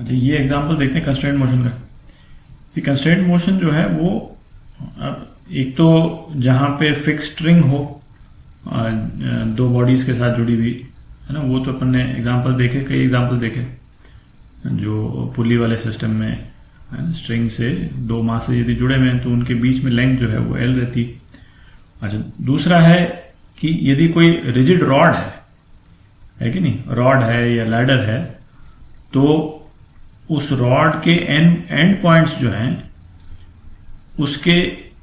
अच्छा, ये एग्जांपल देखते हैं कंस्ट्रेंट मोशन का। कि कंस्ट्रेंट मोशन जो है वो अब एक तो जहाँ पे फिक्स स्ट्रिंग हो दो बॉडीज के साथ जुड़ी हुई है ना, वो तो अपन ने एग्जांपल देखे, कई एग्जांपल देखे जो पुली वाले सिस्टम में स्ट्रिंग से दो मास से यदि जुड़े हुए हैं तो उनके बीच में लेंथ जो है वो एल रहती। अच्छा, दूसरा है कि यदि कोई रिजिड रॉड है कि नहीं, रॉड है या लैडर है, तो उस रॉड के एंड पॉइंट्स जो हैं उसके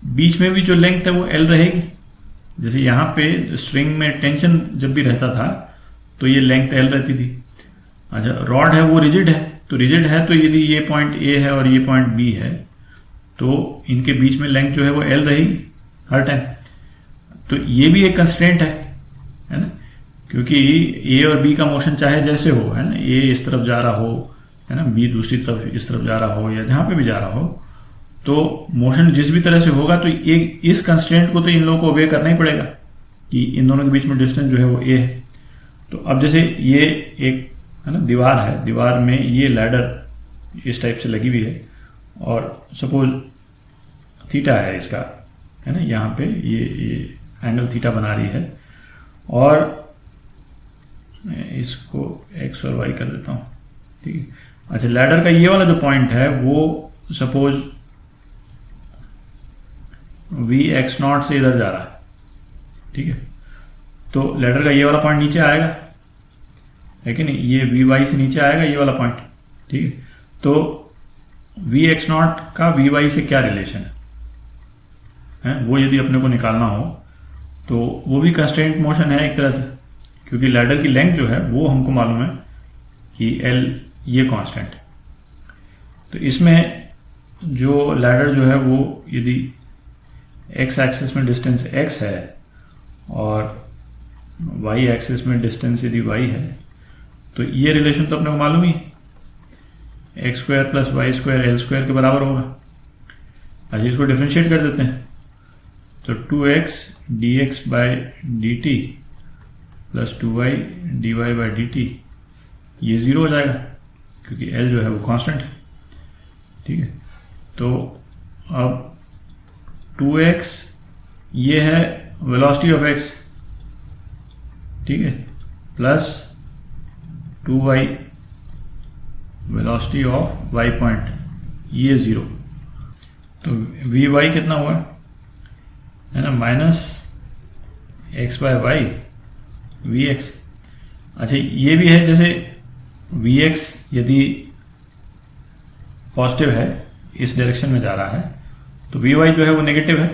बीच में भी जो लेंथ है वो एल रहेगी। जैसे यहाँ पे स्ट्रिंग में टेंशन जब भी रहता था तो ये लेंथ एल रहती थी। अच्छा, रॉड है वो रिजिड है, तो रिजिड है तो यदि ये पॉइंट ए है और ये पॉइंट बी है तो इनके बीच में लेंथ जो है वो एल रहेगी हर टाइम। तो ये भी एक कंस्ट्रेंट है ना, क्योंकि ए और बी का मोशन चाहे जैसे हो, है ना, ए इस तरफ जा रहा हो, है ना, बी दूसरी तरफ इस तरफ जा रहा हो या जहां पे भी जा रहा हो, तो मोशन जिस भी तरह से होगा तो एक इस कंस्ट्रेंट को तो इन लोगों को ओबे करना ही पड़ेगा कि इन दोनों के बीच में डिस्टेंस जो है वो ए है। तो अब जैसे ये एक है ना दीवार है, दीवार में ये लैडर इस टाइप से लगी हुई है और सपोज थीटा है इसका, है ना, यहाँ पे ये एंगल थीटा बना रही है और इसको एक्स और वाई कर देता हूँ, ठीक है। अच्छा, लैडर का ये वाला जो पॉइंट है वो सपोज वी एक्स नॉट से इधर जा रहा है, ठीक है। तो लैडर का ये वाला पॉइंट नीचे आएगा, है कि नहीं, ये वी वाई से नीचे आएगा ये वाला पॉइंट, ठीक है। तो वी एक्स नॉट का वी वाई से क्या रिलेशन है वो यदि अपने को निकालना हो तो वो भी कंस्ट्रेंट मोशन है एक तरह से, क्योंकि लैडर की लेंथ जो है वो हमको मालूम है कि एल ये कांस्टेंट है। तो इसमें जो लैडर जो है वो यदि एक्स एक्सिस में डिस्टेंस एक्स है और वाई एक्सिस में डिस्टेंस यदि वाई है तो ये रिलेशन तो अपने को मालूम ही, x square plus y square L square के बराबर होगा। अच्छा, इसको डिफ्रेंशिएट कर देते हैं तो 2x dx by dt plus 2y dy by dt ये जीरो हो जाएगा क्योंकि l जो है वो कांस्टेंट है, ठीक है। तो अब 2x ये है वेलोसिटी ऑफ x, ठीक है, plus 2y velocity of y point, ये जीरो। तो vy कितना हुआ है ना, minus x by y v x. अच्छा, ये भी है जैसे वी एक्स यदि पॉजिटिव है, इस डायरेक्शन में जा रहा है, तो वी वाई जो है वो नेगेटिव है,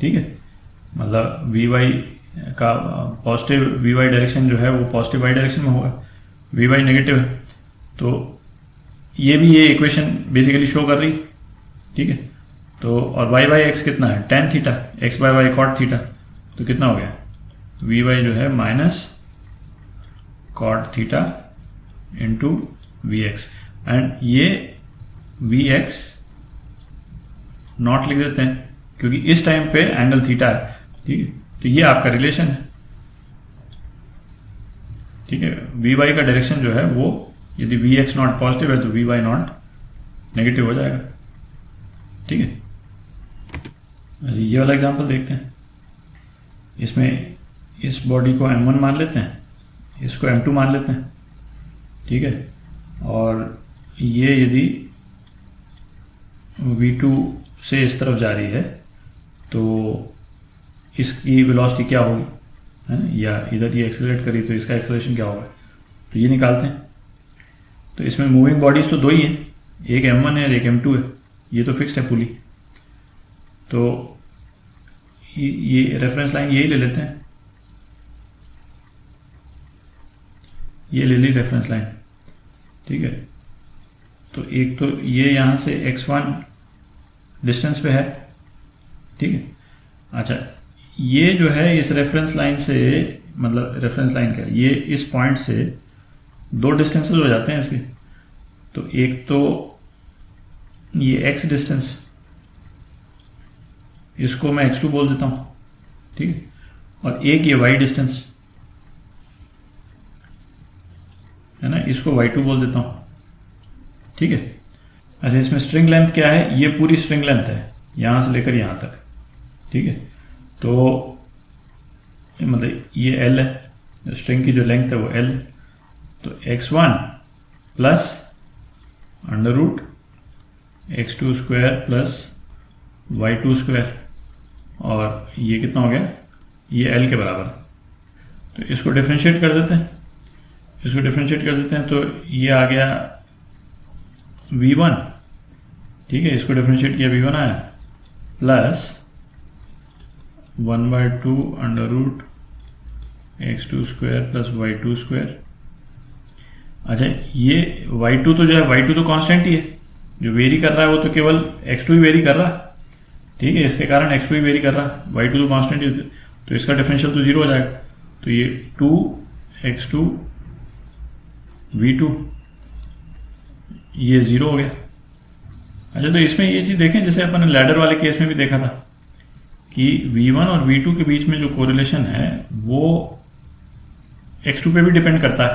ठीक है। मतलब वी वाई का पॉजिटिव वी वाई डायरेक्शन जो है वो पॉजिटिव वाई डायरेक्शन में होगा, वी वाई नेगेटिव है। तो ये भी ये इक्वेशन बेसिकली शो कर रही, ठीक है। तो और वाई बाई एक्स कितना है, tan theta, x by y cot theta, तो कितना हो गया, वी वाई जो है minus cot theta into v x, and ये वी एक्स नॉट लिख देते हैं क्योंकि इस टाइम पे एंगल थीटा है, ठीक है। तो ये आपका रिलेशन है, ठीक है। वी वाई का डायरेक्शन जो है वो यदि वी एक्स नॉट पॉजिटिव है तो वी वाई नॉट नेगेटिव हो जाएगा, ठीक है। ये वाला एग्जांपल देखते हैं। इसमें इस बॉडी को m1 मान लेते हैं, इसको m2 मान लेते हैं, ठीक है। और ये यदि v2 से इस तरफ जा रही है तो इसकी वेलोसिटी क्या होगी, है ना, या इधर ये एक्सेलरेट करी तो इसका एक्सेलरेशन क्या होगा, तो ये निकालते हैं। तो इसमें मूविंग बॉडीज तो दो ही हैं, एक m1 है और एक m2 है, ये तो फिक्स्ड है पुली। तो ये रेफरेंस लाइन यही ले लेते हैं, ये ले ली रेफरेंस लाइन, ठीक है। तो एक तो ये यहाँ से x1 डिस्टेंस पे है, ठीक है। अच्छा, ये जो है इस रेफरेंस लाइन से, मतलब रेफरेंस लाइन क्या है, ये इस पॉइंट से दो डिस्टेंसेस हो जाते हैं इसके। तो एक तो ये x डिस्टेंस, इसको मैं x2 बोल देता हूँ, ठीक है। और एक ये y डिस्टेंस है ना, इसको y2 बोल देता हूँ, ठीक है। अच्छा, इसमें स्ट्रिंग लेंथ क्या है? ये पूरी स्ट्रिंग लेंथ है यहाँ से लेकर यहाँ तक, ठीक है। तो मतलब ये एल है, स्ट्रिंग की जो लेंथ है वो एल है। तो x1 plus under root x2 square plus y2 square, और ये कितना हो गया? ये एल के बराबर है। तो इसको डिफ्रेंशिएट कर देते हैं, तो ये आ गया v1, ठीक है। इसको डिफ्रेंशिएट किया, v1 आया, plus 1/2 under root x2 square plus y2 square. अच्छा, ये y2 तो जो है, y2 तो कांस्टेंट ही है, जो वेरी कर रहा है वो तो केवल x2 ही वेरी कर रहा है, ठीक है। इसके कारण x2 ही वेरी कर रहा है, y2 तो कांस्टेंट ही, तो इसका डिफरेंशियल तो 0 हो जाएगा। तो ये 2x2 v2 ये 0 हो गया। अच्छा, तो इसमें ये चीज़ देखें, जैसे अपन ने लैडर वाले केस में भी देखा था कि v1 और v2 के बीच में जो कोरिलेशन है वो x2 पे भी डिपेंड करता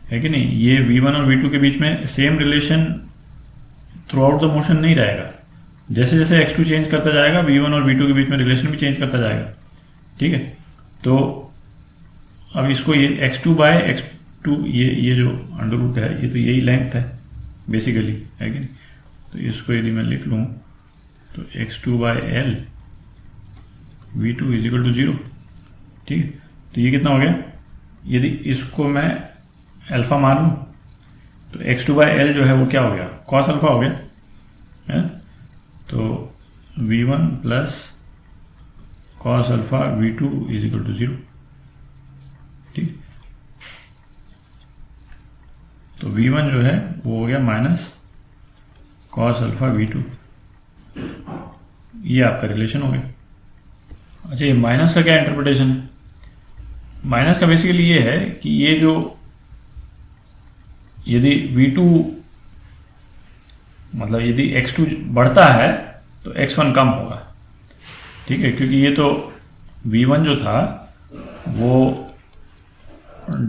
है कि नहीं। ये v1 और v2 के बीच में same relation through out the motion नहीं रहेगा। जैसे जैसे x2 चेंज करता जाएगा, v1 और v2 के बीच में रिलेशन भी चेंज करता जाएगा, ठीक है। तो अब इसको ये x2 बाय x2, ये जो अंडर रूट है, ये तो यही लेंथ है बेसिकली, है कि नहीं। तो इसको यदि मैं लिख लूँ तो x2 by l v2 is equal to 0, ठीक है। तो ये कितना हो गया? यदि इसको मैं अल्फा मान लूँ तो x2 बाय एल जो है वो क्या हो गया? कॉस अल्फा हो गया है। तो v1 plus cos alpha v2 is equal to 0, ठीक। तो v1 जो है वो हो गया माइनस कॉस अल्फा v2, ये आपका रिलेशन हो गया। अच्छा, ये माइनस का क्या इंटरप्रिटेशन है? माइनस का बेसिकली ये है कि ये जो, यदि v2 मतलब यदि x2 बढ़ता है तो x1 कम होगा, ठीक है। क्योंकि ये तो v1 जो था वो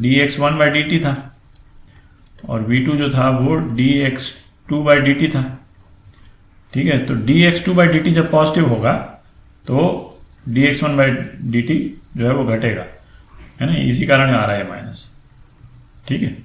dx1 बाई dt था और v2 जो था वो dx2 बाई dt था, ठीक है। तो dx2 बाई dt जब पॉजिटिव होगा तो dx1 बाई dt जो है वो घटेगा, है ना। इसी कारण आ रहा है माइनस, ठीक है।